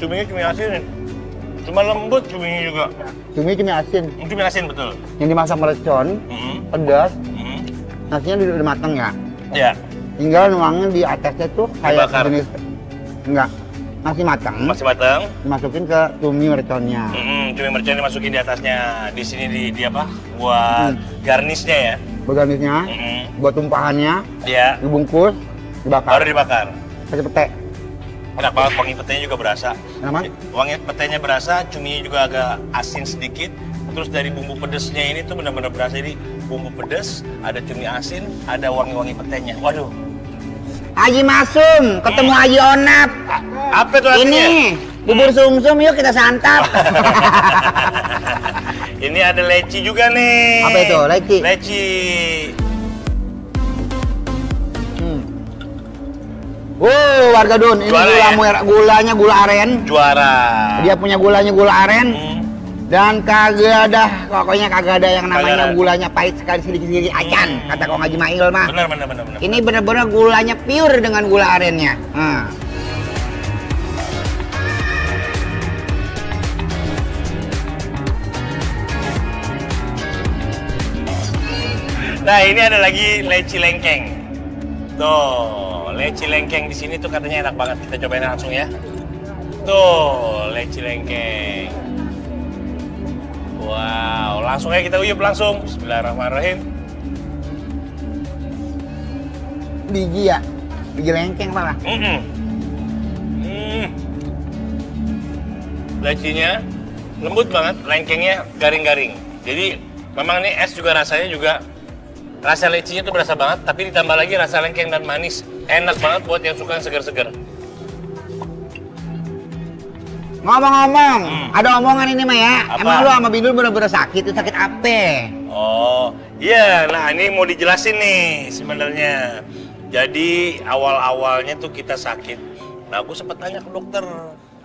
Cuminya cumi asin. Cuma lembut cuminya juga. Cumi asin. Cumi asin betul. Yang dimasak mercon, pedas. Nasinya udah mateng ya. Iya. Tinggal nuangin di atasnya tuh kayak Dibakar. jenis enggak masih matang. Masih matang. Dimasukin ke cumi merconnya. Cumi mercon dimasukin di atasnya. Di sini di apa? Buat garnisnya ya. Garnisnya, buat tumpahannya, Iya. dibungkus, dibakar. Baru dibakar. Pakai pete. Enak banget, wangi petenya juga berasa. Enak? Wangi petenya berasa, cuminya juga agak asin sedikit. Terus dari bumbu pedesnya ini tuh benar-benar berasa. Jadi bumbu pedes, ada cumi asin, ada wangi-wangi petenya. Waduh. Haji Masum, ketemu Haji Onap. Apa tuh artinya? Ini bubur sumsum, yuk kita santap. Ini ada leci juga nih. Apa itu? Leci? Leci. Warga Dun, ini Juara, gulanya gula aren. Juara. Dia punya gulanya gula aren. Dan kagak ada yang namanya gulanya pahit sekali sedikit acan. Kata Kong Haji Mail mah. Benar. Ini benar-benar gulanya pure dengan gula arennya. Nah, ini ada lagi leci lengkeng. Tuh, leci lengkeng di sini tuh katanya enak banget. Kita cobain langsung ya. Tuh, leci lengkeng. Wow, langsung aja kita uyup langsung. Bismillahirrahmanirrahim. Biji ya? Biji lengkeng malah. Lecinya lembut banget, lengkengnya garing-garing. Jadi memang ini es juga rasanya juga rasa lecinya tuh berasa banget, tapi ditambah lagi rasa lengkeng dan manis. Enak banget buat yang suka yang segar-segar. Ngomong-ngomong, ada omongan ini mah ya. Apa? Emang lu sama Bindul bener-bener sakit? Itu sakit apa? Oh, iya. Nah, ini mau dijelasin nih sebenarnya. Jadi awal-awalnya tuh kita sakit. Nah, aku sempat tanya ke dokter.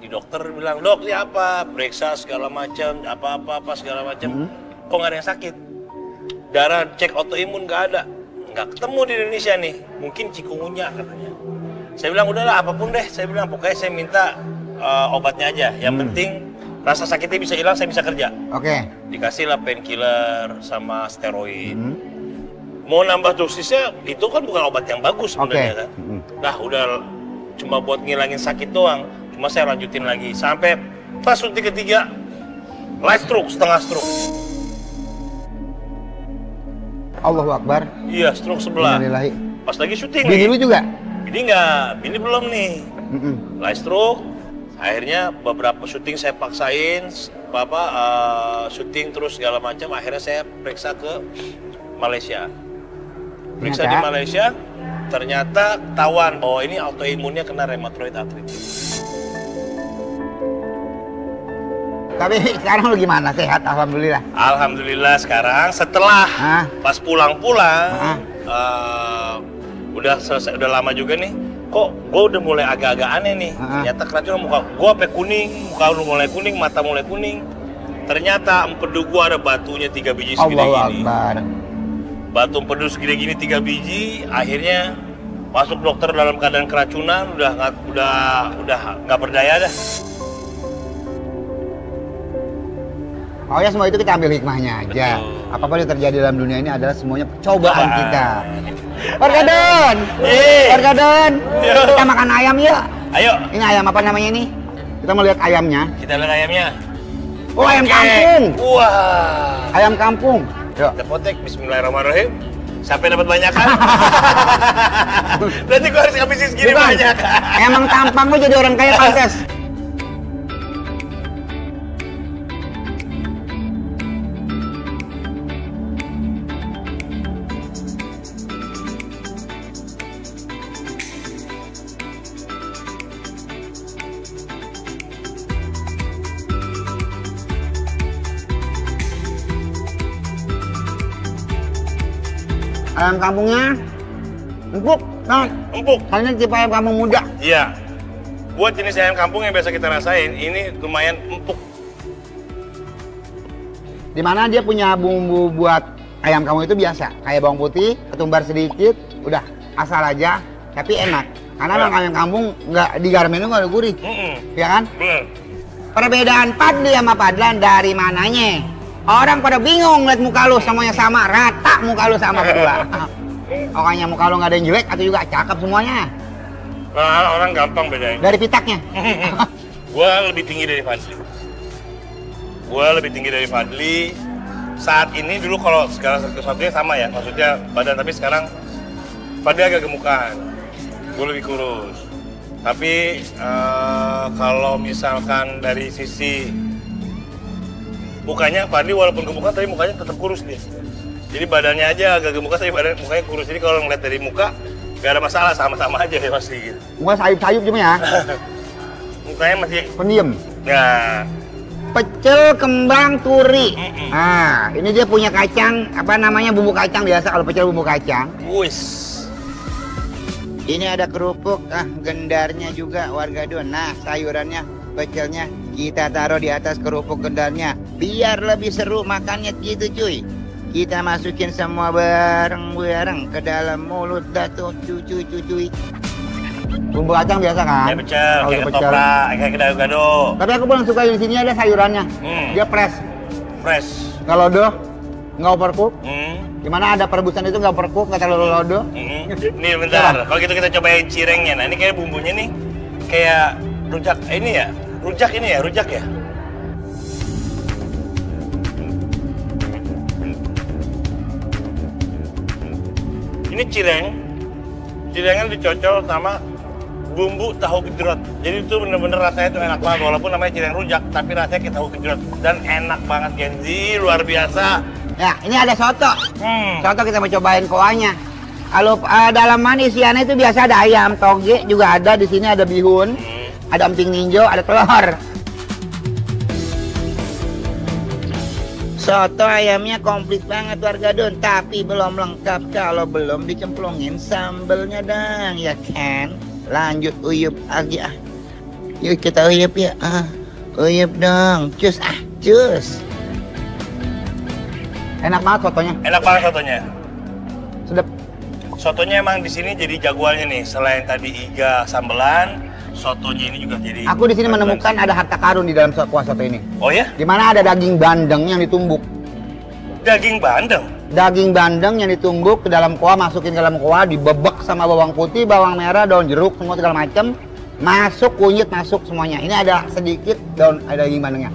Di dokter bilang, "Dok, ini apa?" Periksa segala macam, apa segala macam. Kok nggak ada yang sakit? Darah cek autoimun nggak ada. Nggak ketemu di Indonesia nih. Mungkin cikungunya katanya. Saya bilang, "Udahlah, apapun deh." Saya bilang, "Pokoknya saya minta obatnya aja. Yang penting rasa sakitnya bisa hilang, saya bisa kerja." Oke. Dikasihlah painkiller sama steroid. Mau nambah dosisnya, itu kan bukan obat yang bagus sebenarnya kan. Nah, udah cuma buat ngilangin sakit doang. Cuma saya lanjutin lagi sampai pas suntik ketiga, light stroke, setengah stroke. Allahu Akbar. Iya, stroke sebelah. Innalillahi. Pas lagi syuting Bini nih. lu juga? Bini enggak, bini belum nih. Light stroke. Akhirnya beberapa syuting saya paksain, syuting terus segala macam. Akhirnya saya periksa ke Malaysia. Periksa di Malaysia, ternyata ketahuan bahwa ini autoimunnya kena rheumatoid arthritis. Tapi sekarang lu gimana? Sehat, alhamdulillah. Alhamdulillah sekarang setelah pas pulang-pulang, udah selesai, udah lama juga nih. Kok gue udah mulai agak-agak aneh nih. Ternyata keracunan muka gue sampai kuning, muka udah mulai kuning, mata mulai kuning. Ternyata empedu gue ada batunya 3 biji segede gini. Batu empedu segede gini 3 biji. Akhirnya masuk dokter dalam keadaan keracunan, udah nggak berdaya dah. Oh ya, semua itu kita ambil hikmahnya aja. Betul. Apapun yang terjadi dalam dunia ini adalah semuanya cobaan kita. Warga Don, warga Don, kita makan ayam yuk. Ayo. Ini ayam apa namanya ini? Kita mau lihat ayamnya. Kita lihat ayamnya. Oh, ayam kampung. Wah. Ayam kampung. Yuk. Kita potek, bismillahirrahmanirrahim. Sampai dapat banyak kan? Berarti gua harus habisin segini banyak. Emang tampang lu jadi orang kaya pantes. Ayam kampungnya empuk, nah, empuk. Karena tipe ayam kampung muda. Iya. Buat jenis ayam kampung yang biasa kita rasain, ini lumayan empuk. Dimana dia punya bumbu buat ayam kampung itu biasa, kayak bawang putih, ketumbar sedikit, udah asal aja, tapi enak. Karena emang ayam kampung nggak digarmin itu nggak ada gurih, ya kan? Perbedaan Padli sama Padlan dari mananya? Orang pada bingung liat muka lu semuanya sama, rata muka lu sama berdua. Pokoknya muka lu nggak ada yang jelek atau juga cakep semuanya. Nah, orang gampang bedain. Dari pitaknya. Gua lebih tinggi dari Fadli. Saat ini dulu kalau segala sesuatunya sama ya, maksudnya badan, tapi sekarang Fadli agak gemukan, gue lebih kurus. Tapi kalau misalkan dari sisi mukanya, Fadli walaupun gemukan tapi mukanya tetap kurus dia. Jadi badannya aja agak gemukan tapi mukanya kurus. Jadi kalau ngeliat dari muka gak ada masalah, sama-sama aja ya pasti gitu. Muka sayup-sayup cuma ya. Mukanya masih pendiam. Ya. Pecel kembang turi. Nah, ini dia punya kacang, apa namanya, bumbu kacang biasa kalau pecel bumbu kacang. Wis. Ini ada kerupuk, gendarnya juga warga Don. Nah, sayurannya, pecelnya kita taruh di atas kerupuk gendarnya biar lebih seru makannya gitu cuy. Kita masukin semua bareng-bareng ke dalam mulut Datuk cuy. Bumbu kacang biasa kan? Kayak pecel, kayak ketoprak, kayak gado-gado. Tapi aku paling suka di sini ada sayurannya. Dia fresh. Kalau lodo, nggak overcook. Gimana ada perebusan itu nggak overcook, nggak terlalu lodo. Nih bentar, kalau gitu kita cobain cirengnya. Nah ini kayak bumbunya nih kayak rujak ini ya, rujak ya. Ini cirengnya dicocol sama bumbu tahu gejrot. Jadi itu bener-bener rasanya tuh enak banget, walaupun namanya cireng rujak, tapi rasanya kayak tahu gejrot dan enak banget Genzi, luar biasa. Ya, ini ada soto. Soto kita mau cobain kuahnya. Kalau dalaman isiannya itu biasa ada ayam, toge juga ada, di sini ada bihun, ada emping ninjo, ada telur. Soto ayamnya komplit banget warga Don, tapi belum lengkap kalau belum dicemplungin sambelnya dong, ya kan? Lanjut uyup aja. Yuk kita uyup ya. Uyup dong. Cus. Enak banget sotonya. Sedap. Sotonya emang di sini jadi jagoannya nih. Selain tadi iga sambelan, sotonya ini juga jadi. Aku di sini menemukan ada harta karun di dalam kuah soto ini. Oh ya? Di mana ada daging bandeng yang ditumbuk. Daging bandeng? Daging bandeng yang ditumbuk ke dalam kuah, masukin ke dalam kuah, dibebek sama bawang putih, bawang merah, daun jeruk, semua segala macam. Masuk kunyit, masuk semuanya. Ini ada sedikit daun, ada daging bandengnya.